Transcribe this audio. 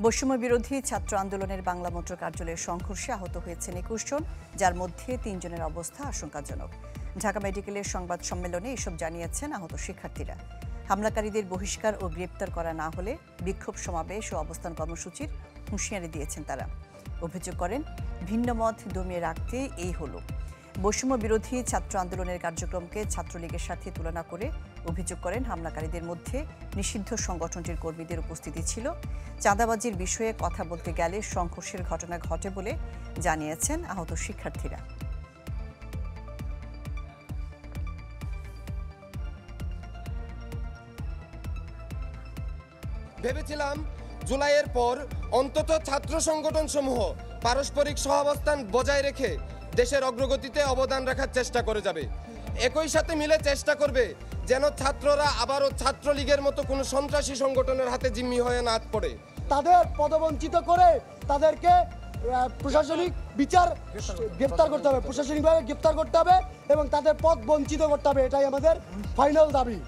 বৈষম্য বিরোধী ছাত্র আন্দোলনের বাংলা মোটর কার্যালয়ের সংঘর্ষে আহত হয়েছেন ২১ জন, যার মধ্যে ৩ জনের অবস্থা আশঙ্কাজনক। ঢাকা মেডিকেলের সংবাদ সম্মেলনে এসব জানিয়েছেন আহত শিক্ষার্থীরা। হামলাকারীদের বহিষ্কার ও গ্রেপ্তার করা না হলে বিক্ষোভ সমাবেশ ও অবস্থান কর্মসূচির হুঁশিয়ারি দিয়েছেন তারা। অভিযোগ করেন, ভিন্ন মত দমিয়ে রাখতে এই হলো। বৈষম্য বিরোধী ছাত্র আন্দোলনের কার্যক্রমকে ছাত্রলীগের সাথে তুলনা করে অভিযোগ করেন, হামলাকারীদের মধ্যে নিষিদ্ধ সংগঠনটির কর্মীদের উপস্থিতি ছিল। চাঁদাবাজির বিষয়ে কথা বলতে গেলে সংঘর্ষের ঘটনা ঘটে বলে জানিয়েছেন আহত শিক্ষার্থীরা। ভেবেছিলাম জুলাইয়ের পর অন্তত ছাত্র সংগঠন সমূহ পারস্পরিক সহাবস্থান বজায় রেখে দেশের অগ্রগতিতে অবদান রাখার চেষ্টা করে যাবে। একই সাথে মিলে চেষ্টা করবে যেন ছাত্ররা আবারও ছাত্রলীগের মতো কোনো সন্ত্রাসী সংগঠনের হাতে জিম্মি হয়ে না পড়ে। তাদের পদবঞ্চিত করে তাদেরকে প্রশাসনিক বিচার গ্রেপ্তার করতে হবে, প্রশাসনিকভাবে গ্রেপ্তার করতে হবে এবং তাদের পদ বঞ্চিত করতে হবে। এটাই আমাদের ফাইনাল দাবি।